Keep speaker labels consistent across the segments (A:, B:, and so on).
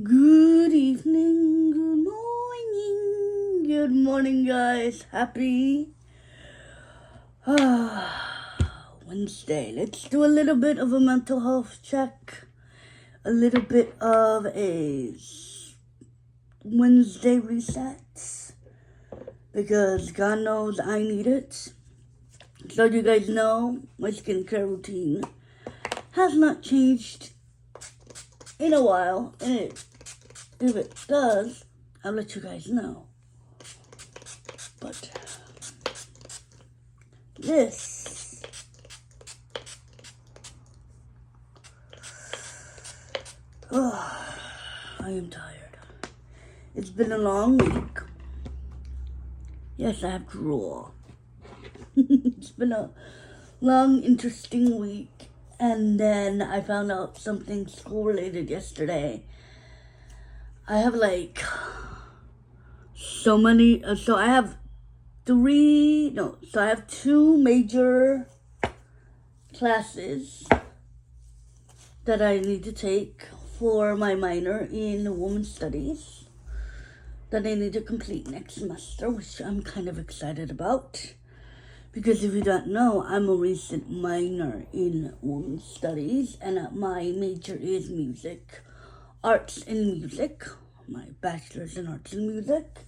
A: Good evening, good morning, guys. Happy Wednesday. Let's do a little bit of a mental health check, a little bit of a Wednesday reset, because God knows I need it. So you guys know my skincare routine has not changed in a while, and if it does, I'll let you guys know. But this I am tired. It's been a long week. Yes, I have drool. It's been a long, interesting week. And then I found out something school related yesterday. I have so I have I have two major classes that I need to take for my minor in women's studies that I need to complete next semester, which I'm kind of excited about. Because if you don't know, I'm a recent minor in women's studies, and my major is music, arts and music, my bachelor's in arts and music.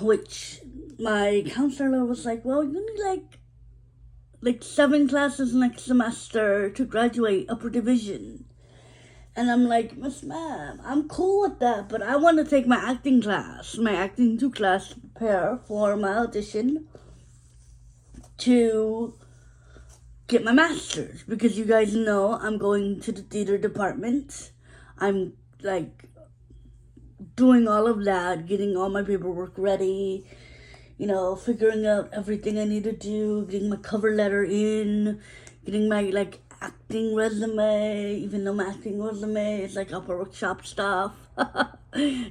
A: Which my counselor was like, well, you need like 7 classes next semester to graduate upper division. And I'm like, Miss Ma'am, I'm cool with that, but I want to take my acting class, my acting 2 class, to prepare for my audition to get my master's. Because you guys know I'm going to the theater department. I'm doing all of that, getting all my paperwork ready, figuring out everything I need to do, getting my cover letter in, getting my acting resume, even though my acting resume is upper workshop stuff.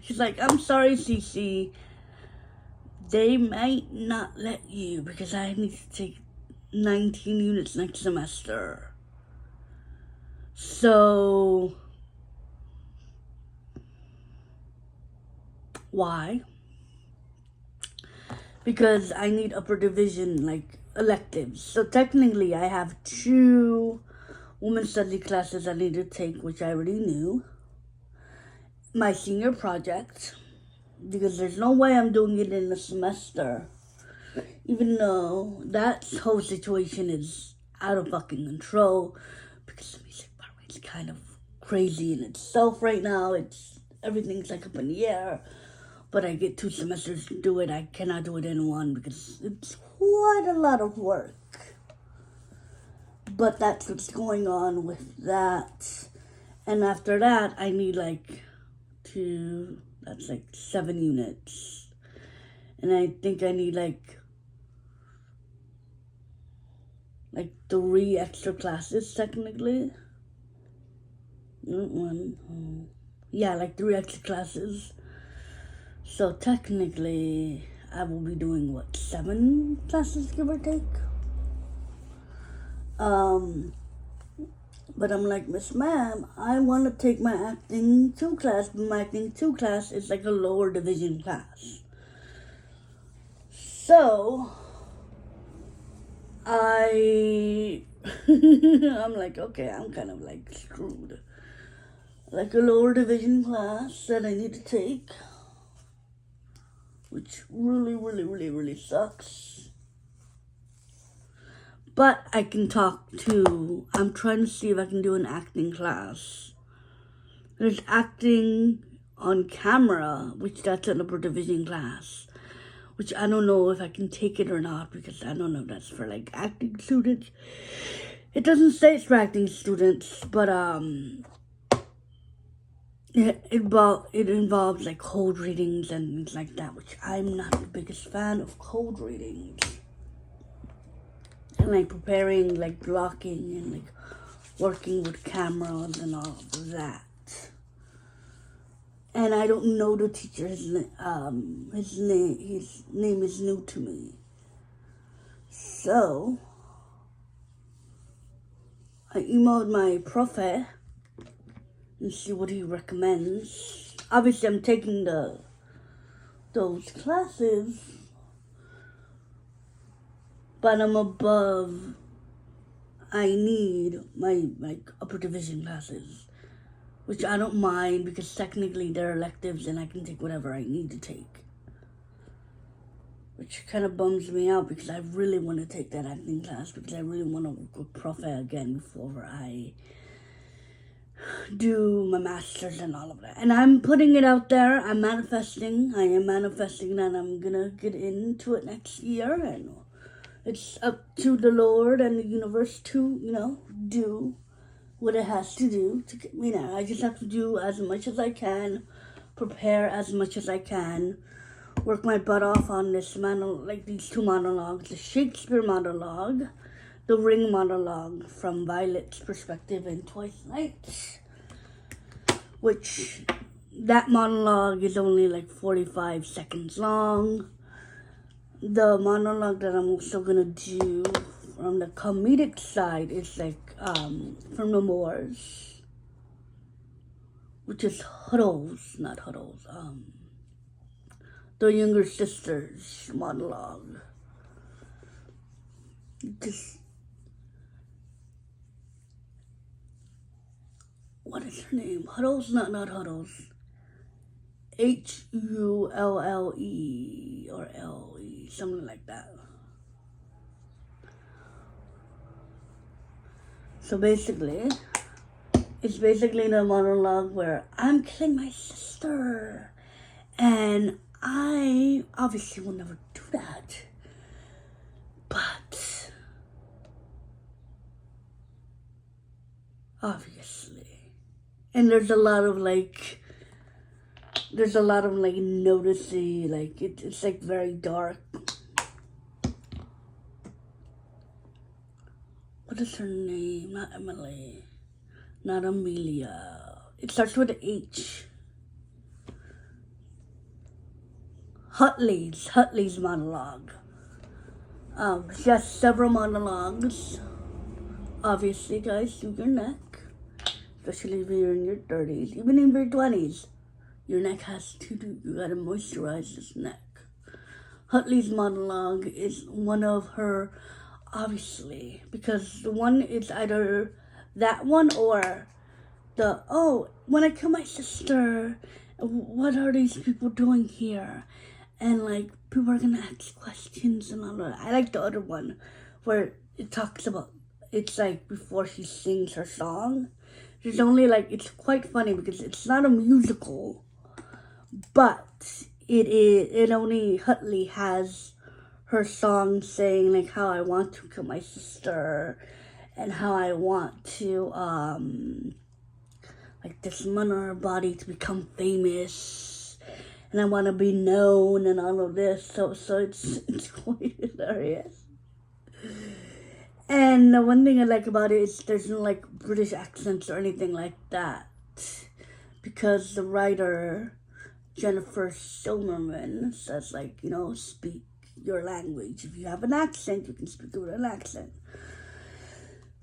A: She's like, I'm sorry, Cece. They might not let you because I need to take 19 units next semester. So, why? Because I need upper division, electives. So technically I have 2 women's study classes I need to take, which I already knew. My senior project, because there's no way I'm doing it in a semester. Even though that whole situation is out of fucking control. Because the music department is kind of crazy in itself right now. Everything's up in the air. But I get 2 semesters to do it. I cannot do it in one because it's quite a lot of work. But that's what's going on with that. And after that, I need that's 7 units. And I think I need 3 extra classes technically. 3 extra classes. So technically, I will be doing 7 classes, give or take. But I'm like, Miss Ma'am, I want to take my acting 2 class, but my acting 2 class is a lower division class. So, I'm like, okay, I'm kind of screwed. A lower division class that I need to take, which really, really, really, really sucks. But I'm trying to see if I can do an acting class. There's acting on camera, which that's an upper division class, which I don't know if I can take it or not, because I don't know if that's for acting students. It doesn't say it's for acting students, but it involves code readings and things like that, which I'm not the biggest fan of code readings. And preparing, blocking, and working with cameras and all of that. And I don't know the teacher. His name is new to me. So I emailed my profe and see what he recommends. Obviously, I'm taking those classes, but I'm above. I need my upper division classes, which I don't mind because technically they're electives and I can take whatever I need to take. Which kind of bums me out because I really want to take that acting class because I really want to work with Prof. again before I do my master's and all of that. And I'm putting it out there. I am manifesting that I'm gonna get into it next year, and it's up to the Lord and the universe to, do what it has to do to get me there. I just have to do as much as I can, prepare as much as I can, work my butt off on these two monologues, the Shakespeare monologue, the Ring monologue from Violet's perspective in Twice Nights, which that monologue is only 45 seconds long. The monologue that I'm also gonna do from the comedic side is from the Moors, which is not Huddles, the younger sister's monologue. What is her name? Huddles, not Huddles. Hulle or LE, something like that. So basically, it's basically the monologue where I'm killing my sister, and I obviously will never do that. But obviously, and there's a lot of noticing, it's very dark. What is her name? Not Emily. Not Amelia. It starts with an H. Hutley's monologue. She has several monologues. Obviously, guys, do your neck. Especially if you're in your 30s. Even in your 20s. Your neck has to do, you gotta moisturize this neck. Hutley's monologue is one of her, obviously, because the one is either that one or when I kill my sister, what are these people doing here? And people are gonna ask questions and all of that. I like the other one where it talks about, it's before she sings her song. There's only it's quite funny because it's not a musical. But Hutley has her song saying how I want to kill my sister and how I want to dismantle her body to become famous and I want to be known and all of this. So it's quite hilarious. And the one thing I like about it is there's no British accents or anything like that because the writer Jennifer Silverman says speak your language. If you have an accent, you can speak it with an accent.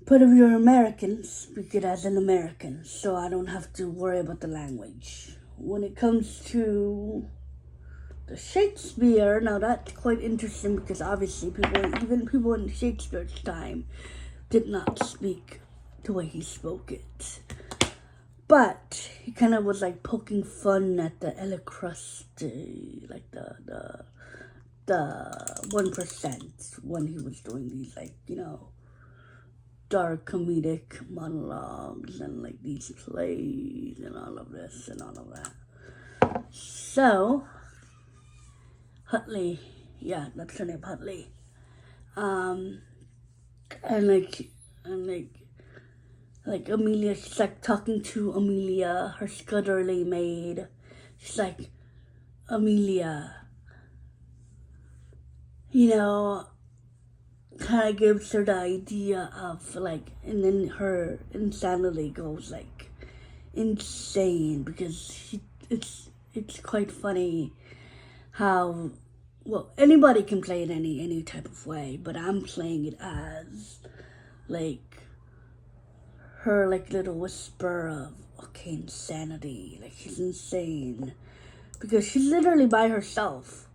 A: But if you're American, speak it as an American, so I don't have to worry about the language. When it comes to the Shakespeare, now that's quite interesting because obviously even people in Shakespeare's time did not speak the way he spoke it. But he kind of was poking fun at the Elecrusty, the 1% when he was doing these dark comedic monologues and these plays and all of this and all of that. So Hutley, yeah, that's her name, Hutley. And Amelia, she's talking to Amelia, her Scudderly maid. She's Amelia, kind of gives her the idea of and then her insanity goes insane because it's quite funny how, anybody can play it any type of way, but I'm playing it as her little whisper of a fucking insanity. Like, she's insane. Because she's literally by herself.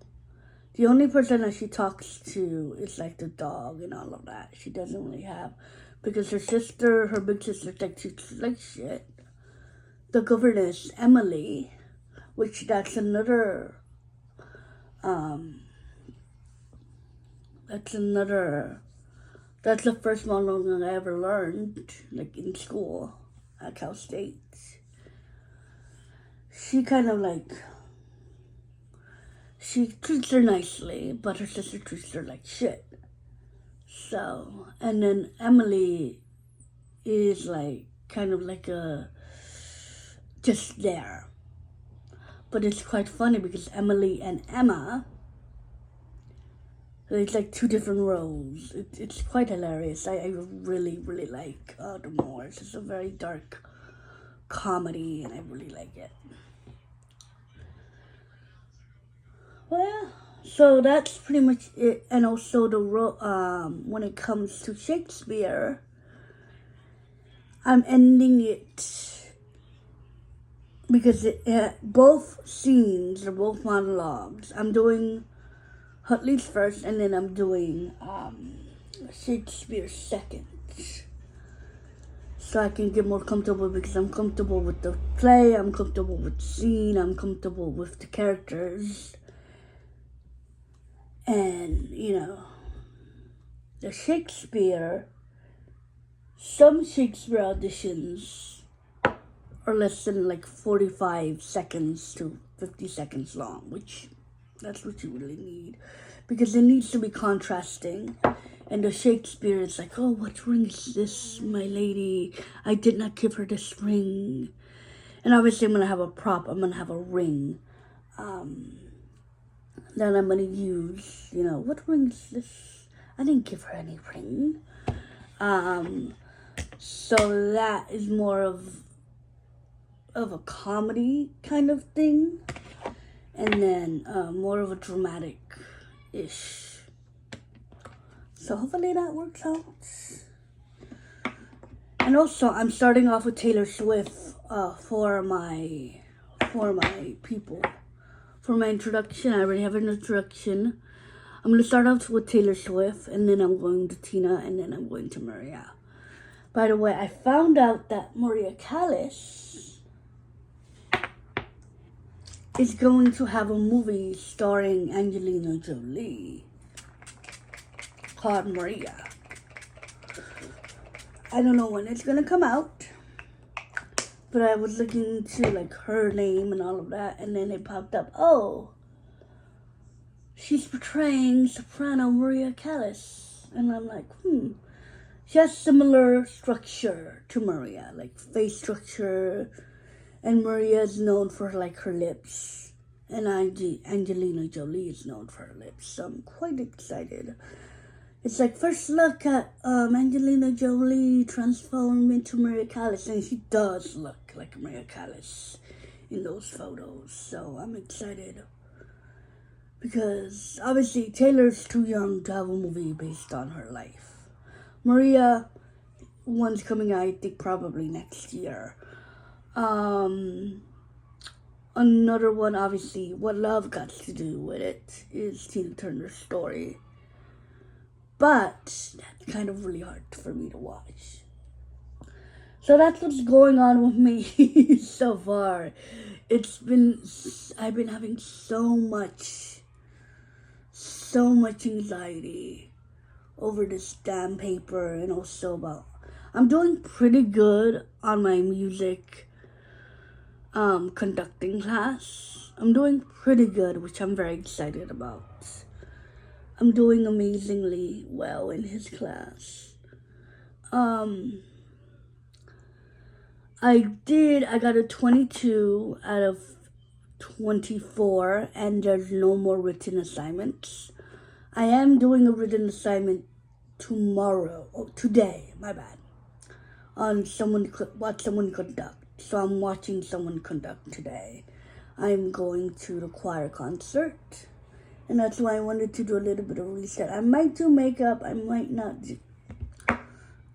A: The only person that she talks to is like the dog and all of that. She doesn't really have, because her big sister, treats like shit. The governess, Emily, which that's the first monologue I ever learned, like in school at Cal State. She kind of like, she treats her nicely, but her sister treats her like shit. So, and then Emily is like, kind of like just there. But it's quite funny because Emily and Emma, it's like two different roles. It's quite hilarious. I really, really like The Moors. It's a very dark comedy, and I really like it. Well, so that's pretty much it. And also when it comes to Shakespeare, I'm ending it because both scenes are both monologues. I'm doing Hutley's first, and then I'm doing Shakespeare second. So I can get more comfortable, because I'm comfortable with the play, I'm comfortable with the scene, I'm comfortable with the characters. And, the some Shakespeare auditions are less than like 45 seconds to 50 seconds long, which that's what you really need, because it needs to be contrasting. And the Shakespeare is like, oh, what ring is this, my lady? I did not give her this ring. And obviously I'm going to have a prop. I'm going to have a ring. Then I'm going to use, what ring is this? I didn't give her any ring. So that is more of a comedy kind of thing. And then more of a dramatic-ish. So hopefully that works out. And also, I'm starting off with Taylor Swift for my people. For my introduction, I already have an introduction. I'm going to start off with Taylor Swift, and then I'm going to Tina, and then I'm going to Maria. By the way, I found out that Maria Callas is going to have a movie starring Angelina Jolie called Maria. I don't know when it's gonna come out, but I was looking into like her name and all of that, and then it popped up, oh, she's portraying soprano Maria Callas. And I'm like, she has similar structure to Maria, like face structure, and Maria is known for like her lips, and Angelina Jolie is known for her lips, so I'm quite excited. It's like first look at Angelina Jolie transformed into Maria Callas, and she does look like Maria Callas in those photos. So I'm excited, because obviously Taylor's too young to have a movie based on her life. Maria, one's coming out, I think probably next year. Another one, obviously, What Love Got to Do with It, is Tina Turner's story. But that's kind of really hard for me to watch. So that's what's going on with me so far. I've been having so much anxiety over this damn paper, and also I'm doing pretty good on my music conducting class. I'm doing pretty good, which I'm very excited about. I'm doing amazingly well in his class. I got a 22 out of 24, and there's no more written assignments. I am doing a written assignment today, my bad, on watch someone conduct. So I'm watching someone conduct today. I'm going to the choir concert. And that's why I wanted to do a little bit of reset. I might do makeup. I might not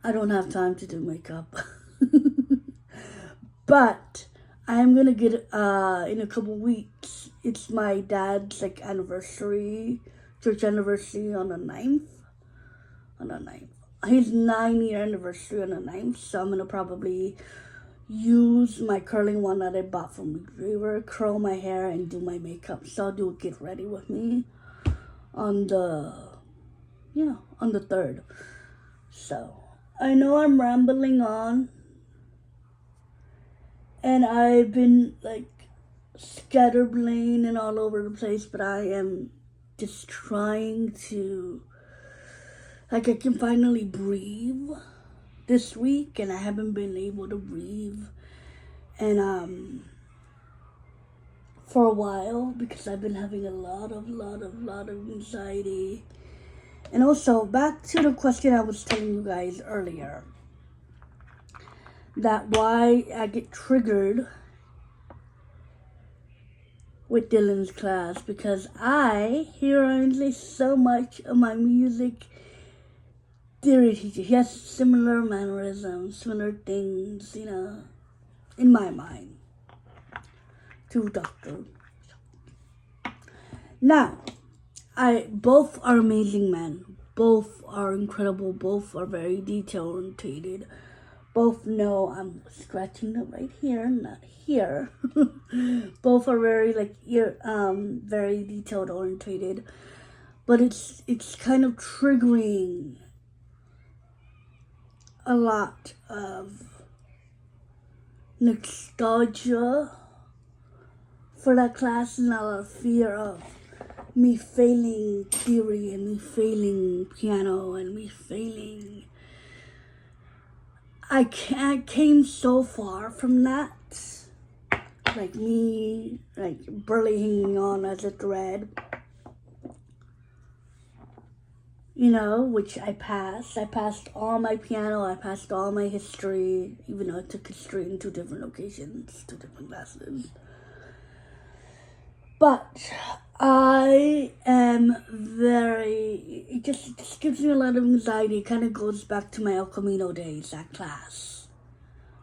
A: I don't have time to do makeup. But I'm gonna get in a couple weeks. It's my dad's like anniversary, church anniversary on the 9th. His 9-year anniversary on the 9th. So I'm gonna probably use my curling one that I bought from Retriever, curl my hair, and do my makeup. So I'll do a get ready with me on the 3rd. So I know I'm rambling on, and I've been like scatterbrained and all over the place, but I am just trying to, like, I can finally breathe this week, and I haven't been able to breathe and for a while because I've been having a lot of anxiety. And also, back to the question I was telling you guys earlier, that why I get triggered with Dylan's class, because I hear only so much of my music theory teacher. He has similar mannerisms, similar things, in my mind, to Doctor. Now, both are amazing men. Both are incredible. Both are very detail-orientated. Both know I'm scratching it right here, not here. Both are very very detail-orientated. But it's kind of triggering a lot of nostalgia for that class and a lot of fear of me failing theory and me failing piano and me failing. I came so far from that. Like me, barely hanging on as a thread. Which I passed. I passed all my piano, I passed all my history, even though I took history in 2 different locations, 2 different classes. But I am it just gives me a lot of anxiety. It kind of goes back to my El Camino days, that class.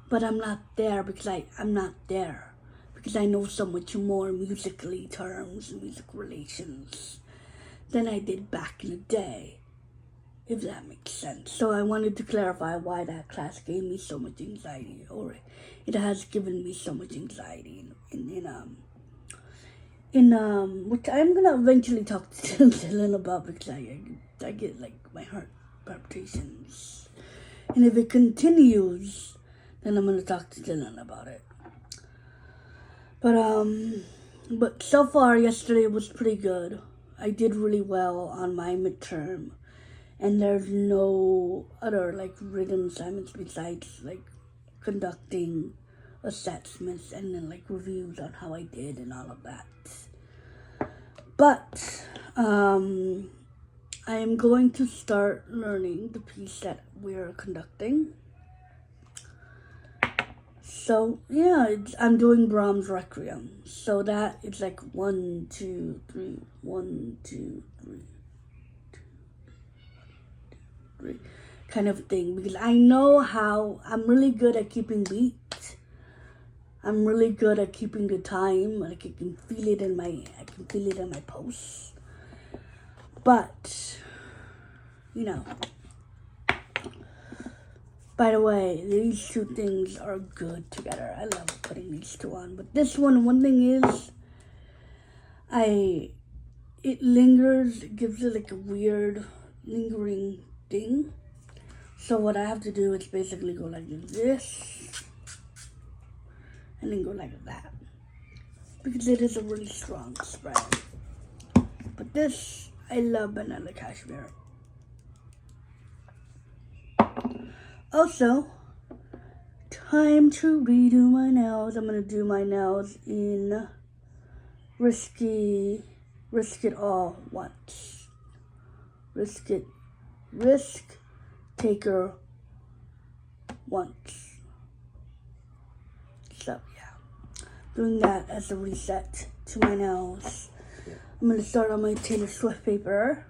A: But I'm not there because I'm not there. Because I know so much more musically terms and music relations than I did back in the day, if that makes sense. So I wanted to clarify why that class gave me so much anxiety, or it has given me so much anxiety which I'm gonna eventually talk to Dylan about, because I get my heart palpitations, and if it continues, then I'm gonna talk to Dylan about it. But so far yesterday was pretty good. I did really well on my midterm, and there's no other written assignments besides conducting assessments and then reviews on how I did and all of that. But I am going to start learning the piece that we're conducting. So yeah, I'm doing Brahms Requiem. So that it's 1, 2, 3, 1, 2, 3 kind of thing, because I know how I'm really good at keeping beat. I'm really good at keeping the time. I can feel it in my pulse. But by the way, these 2 things are good together. I love putting these 2 on. But this one thing is, it lingers. It gives it a weird lingering thing. So what I have to do is basically go like this, and then go like that, because it is a really strong spread. But this, I love Vanilla Cashmere. Also, time to redo my nails. I'm gonna do my nails in Risk It All Once. Risk Taker Once. So yeah, doing that as a reset to my nails. I'm gonna start on my Taylor Swift paper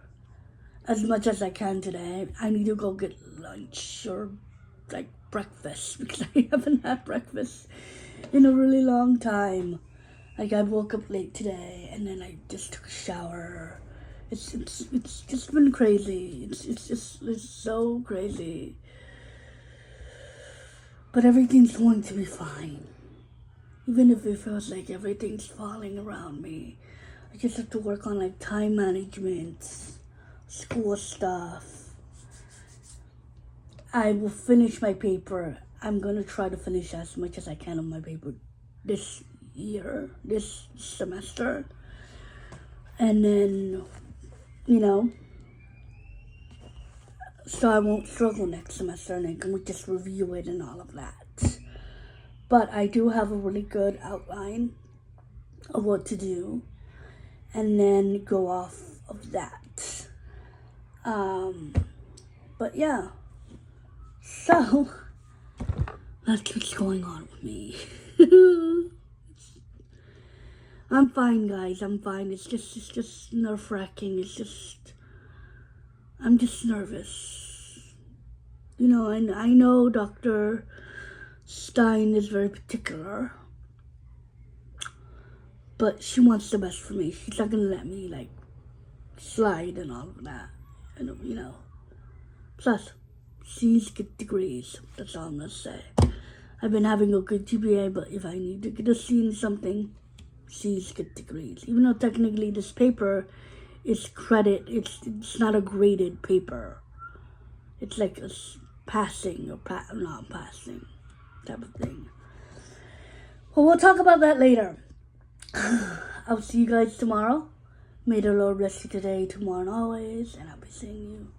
A: as much as I can today. I need to go get lunch or breakfast because I haven't had breakfast in a really long time. Like, I woke up late today and then I just took a shower. It's just been crazy. It's so crazy. But everything's going to be fine. Even if it feels like everything's falling around me. I just have to work on like time management, school stuff. I will finish my paper. I'm gonna try to finish as much as I can on my paper this year, this semester. And then, so I won't struggle next semester and I can just review it and all of that. But I do have a really good outline of what to do and then go off of that. But yeah, so that's what's going on with me. I'm fine, guys. I'm fine. It's just nerve-wracking. I'm just nervous. I know Dr. Stein is very particular, but she wants the best for me. She's not gonna let me slide and all of that. And plus, C's get degrees. That's all I'm gonna say. I've been having a good GPA, but if I need to get a C in something, C's get degrees. Even though technically this paper is credit, it's not a graded paper. It's like a passing or not passing type of thing. Well, we'll talk about that later. I'll see you guys tomorrow. May the Lord bless you today, tomorrow, and always, and I'll be seeing you